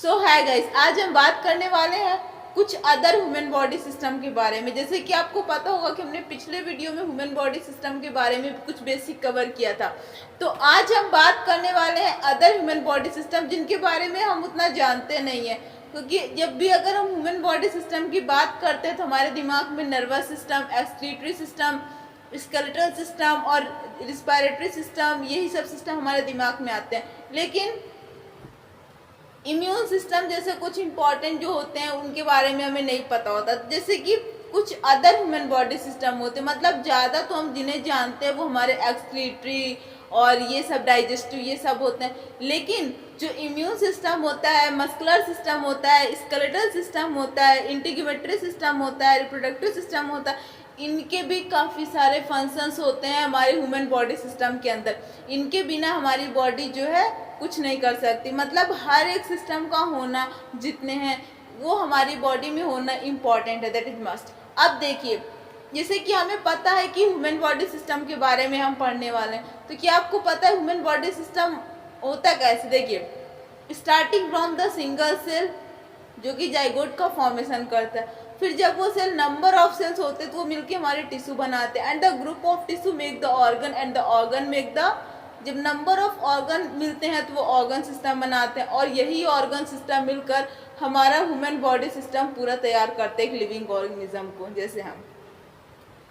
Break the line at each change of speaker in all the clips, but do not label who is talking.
सो है गाइस, आज हम बात करने वाले हैं कुछ अदर ह्यूमन बॉडी सिस्टम के बारे में। जैसे कि आपको पता होगा कि हमने पिछले वीडियो में ह्यूमन बॉडी सिस्टम के बारे में कुछ बेसिक कवर किया था। तो आज हम बात करने वाले हैं अदर ह्यूमन बॉडी सिस्टम जिनके बारे में हम उतना जानते नहीं है, क्योंकि जब भी अगर हम ह्यूमन बॉडी सिस्टम की बात करते हैं तो हमारे दिमाग में nervous system, excretory system, skeletal system और रिस्पायरेटरी सिस्टम, यही सब सिस्टम हमारे दिमाग में आते हैं। लेकिन इम्यून सिस्टम जैसे कुछ इंपॉर्टेंट जो होते हैं उनके बारे में हमें नहीं पता होता। जैसे कि कुछ अदर ह्यूमन बॉडी सिस्टम होते हैं, मतलब ज़्यादा तो हम जिन्हें जानते हैं वो हमारे एक्सक्रीटरी और ये सब डाइजेस्टिव ये सब होते हैं। लेकिन जो इम्यून सिस्टम होता है, मस्कुलर सिस्टम होता है, स्केलेटल सिस्टम होता है, इंटीग्यूमेटरी सिस्टम होता है, रिप्रोडक्टिव सिस्टम होता है, इनके भी काफ़ी सारे फंक्शंस होते हैं हमारे ह्यूमन बॉडी सिस्टम के अंदर। इनके बिना हमारी बॉडी जो है कुछ नहीं कर सकती। मतलब हर एक सिस्टम का होना जितने हैं वो हमारी बॉडी में होना इम्पॉर्टेंट है, दैट इज मस्ट। अब देखिए, जैसे कि हमें पता है कि ह्यूमन बॉडी सिस्टम के बारे में हम पढ़ने वाले हैं, तो क्या आपको पता है ह्यूमन बॉडी सिस्टम होता कैसे? देखिए, starting from the single cell जो कि जाइगोट का फॉर्मेशन करता है, फिर जब वो सेल नंबर ऑफ सेल्स होते हैं तो वो मिलके हमारे टिश्यू बनाते हैं, and the group of tissue make the organ and the organ make the, जब नंबर ऑफ ऑर्गन मिलते हैं तो वो ऑर्गन सिस्टम बनाते हैं, और यही ऑर्गन सिस्टम मिलकर हमारा ह्यूमन बॉडी सिस्टम पूरा तैयार करते हैं एक लिविंग ऑर्गेनिज्म को, जैसे हम।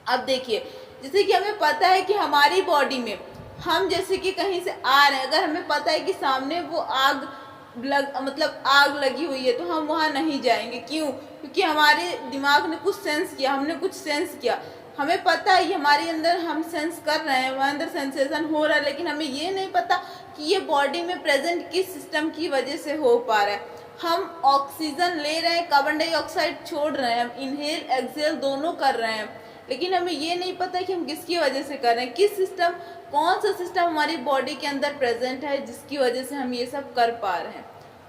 अब देखिए, जैसे कि हमें पता है कि हमारी बॉडी में हम जैसे कि कहीं से आ रहे हैं, अगर हमें पता है कि सामने वो आग आग लगी हुई है तो हम वहाँ नहीं जाएंगे। क्यों? क्योंकि हमारे दिमाग ने कुछ सेंस किया, हमने कुछ सेंस किया, हमें पता है ये हमारे अंदर हम सेंस कर रहे हैं, हमारे अंदर सेंसेशन हो रहा है, लेकिन हमें ये नहीं पता कि ये बॉडी में प्रेजेंट किस सिस्टम की वजह से हो पा रहा है। हम ऑक्सीजन ले रहे हैं, कार्बन डाइऑक्साइड छोड़ रहे हैं, हम इनहेल एक्सहेल दोनों कर रहे हैं, लेकिन हमें ये नहीं पता कि हम किसकी वजह से कर रहे हैं, किस सिस्टम, कौन सा सिस्टम हमारी बॉडी के अंदर प्रेजेंट है जिसकी वजह से हम ये सब कर पा रहे हैं।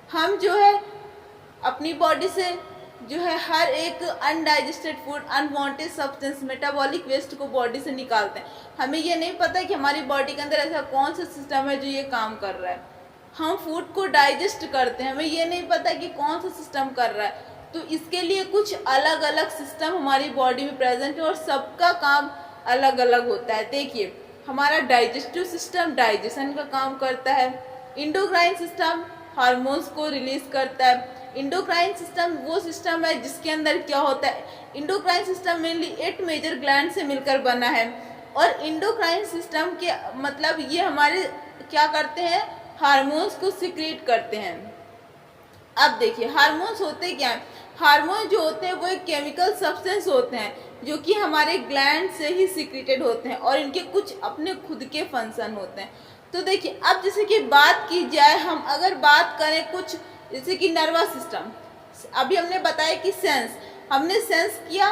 हम जो है अपनी बॉडी से जो है हर एक undigested food, unwanted substance, metabolic waste को बॉडी से निकालते हैं। हमें ये नहीं पता कि हमारी बॉडी के अंदर ऐसा कौन सा सिस्टम है जो ये काम कर रहा है। हम फूड को डाइजेस्ट करते हैं, हमें ये नहीं पता कि कौन सा सिस्टम कर रहा है। तो इसके लिए कुछ अलग अलग सिस्टम हमारी बॉडी में प्रेजेंट है और सबका काम अलग अलग होता है। देखिए, हमारा डाइजेस्टिव सिस्टम डाइजेशन का काम करता है, इंडोक्राइन सिस्टम हार्मोन्स को रिलीज करता है। इंडोक्राइन सिस्टम वो सिस्टम है जिसके अंदर क्या होता है, endocrine system mainly 8 major gland से मिलकर बना है, और इंडोक्राइन सिस्टम के मतलब ये हमारे क्या करते हैं, हार्मोन्स को सिक्रीट करते हैं। अब देखिए, हार्मोन्स होते क्या हैं? हार्मोन जो होते हैं वो एक केमिकल सब्सटेंस होते हैं जो कि हमारे ग्लैंड से ही सिक्रीटेड होते हैं, और इनके कुछ अपने खुद के फंक्शन होते हैं। तो देखिए, अब जैसे कि बात की जाए, हम अगर बात करें कुछ जैसे कि नर्वस सिस्टम, अभी हमने बताया कि हमने सेंस किया,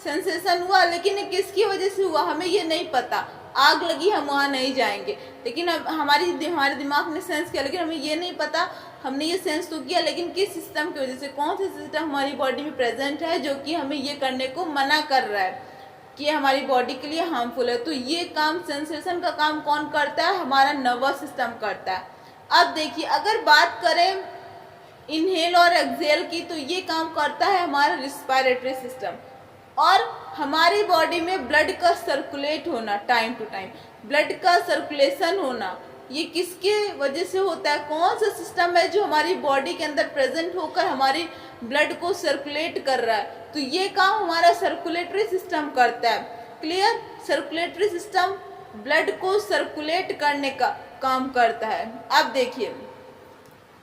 सेंसेशन हुआ, लेकिन ये किसकी वजह से हुआ हमें ये नहीं पता। आग लगी, हम वहाँ नहीं जाएंगे, लेकिन अब हमारे दिमाग ने सेंस किया, लेकिन हमें ये नहीं पता हमने ये सेंस तो किया, लेकिन किस सिस्टम की वजह से, कौन सा सिस्टम हमारी बॉडी में प्रेजेंट है जो कि हमें ये करने को मना कर रहा है कि हमारी बॉडी के लिए हार्मफुल है। तो ये काम, सेंसेशन का काम कौन करता है? हमारा नर्वस सिस्टम करता है। अब देखिए, अगर बात करें इनहेल और एक्सहेल की, तो ये काम करता है हमारा रिस्पायरेटरी सिस्टम। और हमारी बॉडी में ब्लड का सर्कुलेट होना, टाइम टू टाइम ब्लड का सर्कुलेशन होना, ये किसके वजह से होता है? कौन सा सिस्टम है जो हमारी बॉडी के अंदर प्रेजेंट होकर हमारी ब्लड को सर्कुलेट कर रहा है? तो ये काम हमारा सर्कुलेटरी सिस्टम करता है। क्लियर? सर्कुलेटरी सिस्टम ब्लड को सर्कुलेट करने का काम करता है। अब देखिए,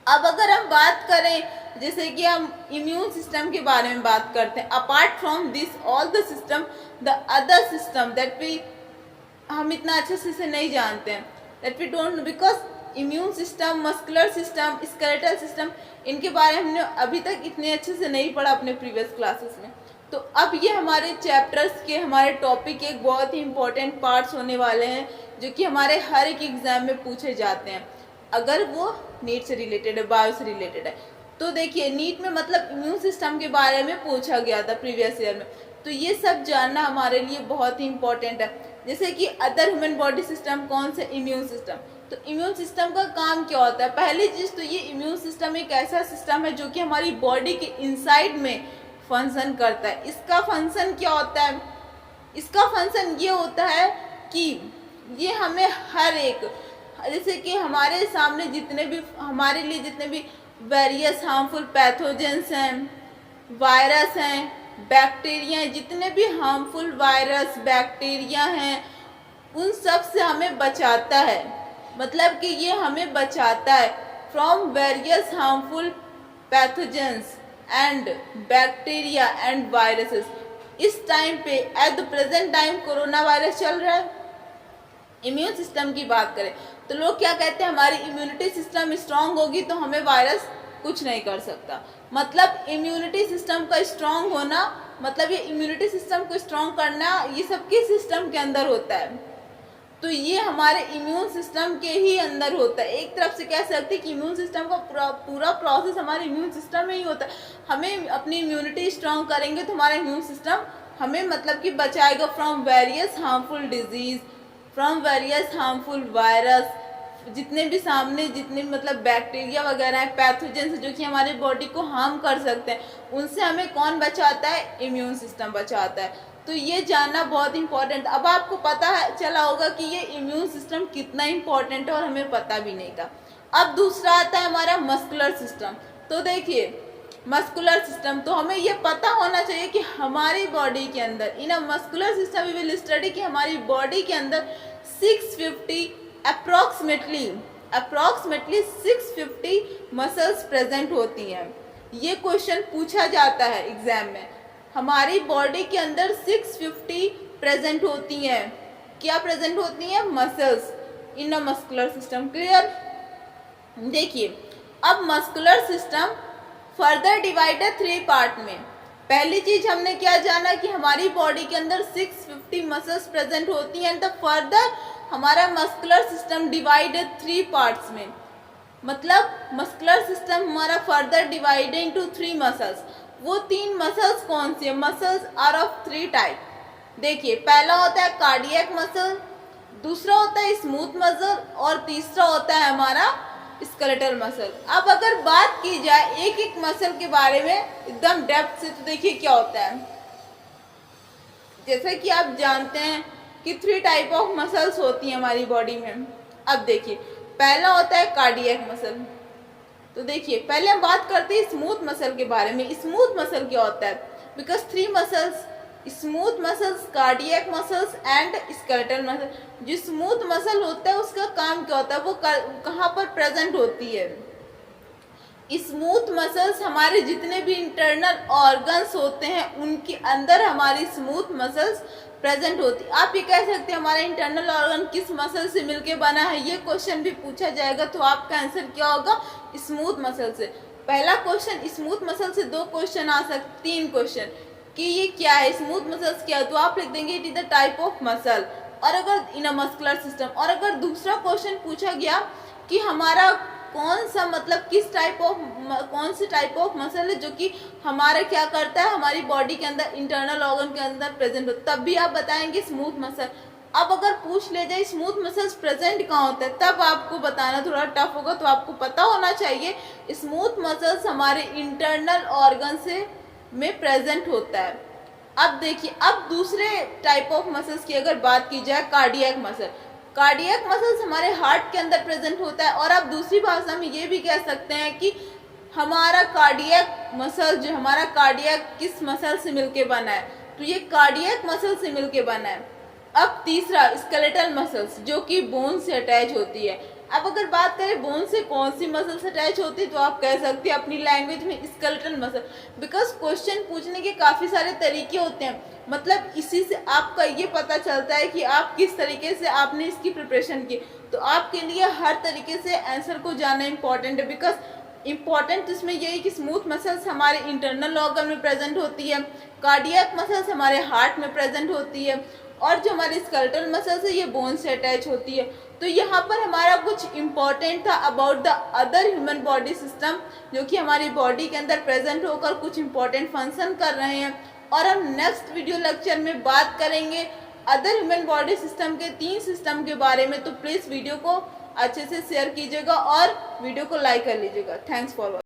अब अगर हम बात करें, जैसे कि हम इम्यून सिस्टम के बारे में बात करते हैं, apart from this all the system, the other system that we, हम इतना अच्छे से नहीं जानते हैं, that we don't know, because immune system, muscular system, skeletal system, इनके बारे में हमने अभी तक इतने अच्छे से नहीं पढ़ा अपने प्रीवियस क्लासेस में। तो अब ये हमारे चैप्टर्स के, हमारे टॉपिक के एक बहुत ही इंपॉर्टेंट पार्ट्स होने वाले हैं जो कि हमारे हर एक एग्जाम में पूछे जाते हैं, अगर वो नीट से रिलेटेड है, बायो से रिलेटेड है। तो देखिए, नीट में मतलब इम्यून सिस्टम के बारे में पूछा गया था प्रीवियस ईयर में, तो ये सब जानना हमारे लिए बहुत ही इंपॉर्टेंट है। जैसे कि अदर ह्यूमन बॉडी सिस्टम कौन से? Immune system. तो इम्यून सिस्टम का काम क्या होता है? पहली चीज़ तो ये इम्यून सिस्टम एक ऐसा सिस्टम है जो कि हमारी बॉडी के इनसाइड में फंक्शन करता है। इसका फंक्शन क्या होता है? इसका फंक्शन ये होता है कि ये हमें हर एक, जैसे कि हमारे सामने जितने भी, हमारे लिए जितने भी वेरियस हार्मफुल पैथोजेंस हैं, वायरस हैं, बैक्टीरिया हैं, जितने भी हार्मफुल वायरस बैक्टीरिया हैं, उन सब से हमें बचाता है। मतलब कि ये हमें बचाता है from various harmful pathogens and bacteria and viruses. इस टाइम पे at the present time corona virus चल रहा है। इम्यून सिस्टम की बात करें तो लोग क्या कहते हैं, हमारी इम्यूनिटी सिस्टम स्ट्रांग होगी तो हमें वायरस कुछ नहीं कर सकता। मतलब इम्यूनिटी सिस्टम का स्ट्रांग होना, मतलब ये इम्यूनिटी सिस्टम को स्ट्रांग करना, ये सबके सिस्टम के अंदर होता है। तो ये हमारे इम्यून सिस्टम के ही अंदर होता है। एक तरफ से कह सकते हैं कि इम्यून सिस्टम का पूरा प्रोसेस हमारे इम्यून सिस्टम में ही होता है। हमें अपनी इम्यूनिटी स्ट्रांग करेंगे तो हमारा इम्यून सिस्टम हमें मतलब कि बचाएगा from various harmful disease, from various harmful virus, जितने भी सामने जितने मतलब बैक्टीरिया वगैरह हैं, पैथोजेंस जो कि हमारे बॉडी को हार्म कर सकते हैं, उनसे हमें कौन बचाता है? इम्यून सिस्टम बचाता है। तो ये जानना बहुत इंपॉर्टेंट। अब आपको पता है चला होगा कि ये इम्यून सिस्टम कितना इंपॉर्टेंट है और हमें पता भी नहीं था। अब दूसरा आता है हमारा मस्कुलर सिस्टम। तो देखिए मस्कुलर सिस्टम, तो हमें ये पता होना चाहिए कि हमारी बॉडी के अंदर in a muscular system we will study कि हमारी बॉडी के अंदर 650 अप्रॉक्सीमेटली 650 मसल्स प्रेजेंट होती हैं। ये क्वेश्चन पूछा जाता है एग्जाम में। हमारी बॉडी के अंदर 650 प्रेजेंट होती हैं। क्या प्रेजेंट होती हैं? Muscles in a muscular system. Clear? देखिए अब muscular system further divided 3 part में। पहली चीज हमने क्या जाना कि हमारी बॉडी के अंदर 650 मसल्स प्रेजेंट होती हैं। तो फर्दर हमारा मस्कुलर सिस्टम डिवाइडेड 3 पार्ट्स में। मतलब मस्कुलर सिस्टम हमारा फर्दर डिवाइडेड इनटू 3 मसल्स। वो 3 मसल्स कौन सी है? Muscles are of 3 type. देखिए पहला होता है कार्डियक मसल, दूसरा होता है स्मूथ मसल और तीसरा होता है हमारा स्केलेटल मसल। अब अगर बात की जाए एक एक मसल के बारे में एकदम डेप्थ से, तो देखिए क्या होता है। जैसे कि आप जानते हैं कि 3 टाइप ऑफ मसल्स होती हैं हमारी बॉडी में। अब देखिए पहला होता है कार्डियक मसल। तो देखिए पहले हम बात करते हैं स्मूथ मसल के बारे में। स्मूथ मसल क्या होता है? Because 3 muscles, smooth muscles, cardiac muscles and skeletal muscle. जो स्मूथ मसल होता है उसका काम क्या होता है? वो कहाँ पर प्रेजेंट होती है? स्मूथ मसल्स हमारे जितने भी इंटरनल ऑर्गन्स होते हैं उनके अंदर हमारी स्मूथ मसल्स प्रेजेंट होती है। आप ये कह सकते हैं हमारा इंटरनल ऑर्गन किस मसल से मिलके बना है, ये क्वेश्चन भी पूछा जाएगा तो आपका आंसर क्या होगा? स्मूथ मसल से। पहला क्वेश्चन स्मूथ मसल से 2 क्वेश्चन आ सकते, 3 क्वेश्चन कि ये क्या है, स्मूथ मसल्स क्या है, तो आप लिख देंगे it is the type of muscle. और अगर इन अ मस्कुलर सिस्टम, और अगर दूसरा क्वेश्चन पूछा गया कि हमारा कौन सा मतलब किस टाइप ऑफ कौन सी टाइप ऑफ मसल है जो कि हमारा क्या करता है, हमारी बॉडी के अंदर इंटरनल ऑर्गन के अंदर प्रेजेंट हो, तब भी आप बताएंगे स्मूथ मसल। अब अगर पूछ ले जाए स्मूथ मसल्स प्रेजेंट कहाँ होता है, तब आपको बताना थोड़ा टफ होगा। तो आपको पता होना चाहिए स्मूथ मसल्स हमारे इंटरनल ऑर्गन से में प्रेजेंट होता है। अब देखिए अब दूसरे टाइप ऑफ मसल्स की अगर बात की जाए, कार्डियक मसल। कार्डियक मसल्स हमारे हार्ट के अंदर प्रेजेंट होता है। और आप दूसरी भाषा में ये भी कह सकते हैं कि हमारा कार्डियक मसल, जो हमारा कार्डियक किस मसल से मिलके बना है, तो ये कार्डियक मसल से मिलके बना है। अब तीसरा स्केलेटल मसल्स जो कि बोन से अटैच होती है। अब अगर बात करें बोन से कौन सी मसल से अटैच होती है, तो आप कह सकते हैं अपनी लैंग्वेज में स्केलेटल मसल। बिकॉज क्वेश्चन पूछने के काफ़ी सारे तरीके होते हैं, मतलब इसी से आपका ये पता चलता है कि आप किस तरीके से आपने इसकी प्रिपरेशन की। तो आपके लिए हर तरीके से आंसर को जानना इंपॉर्टेंट है। बिकॉज इंपॉर्टेंट इसमें यही कि स्मूथ मसल्स हमारे इंटरनल ऑर्गन में प्रेजेंट होती है, कार्डियक मसल्स हमारे हार्ट में प्रेजेंट होती है, और जो हमारी स्केलेटल मसल्स है ये बोन से अटैच होती है। तो यहाँ पर हमारा कुछ इम्पॉर्टेंट था about the other human body system, जो कि हमारी बॉडी के अंदर प्रेजेंट होकर कुछ इम्पॉर्टेंट फंक्शन कर रहे हैं। और हम नेक्स्ट वीडियो लेक्चर में बात करेंगे अदर ह्यूमन बॉडी सिस्टम के 3 सिस्टम के बारे में। तो प्लीज़ वीडियो को अच्छे से शेयर कीजिएगा और वीडियो को लाइक कर लीजिएगा। Thanks for watching.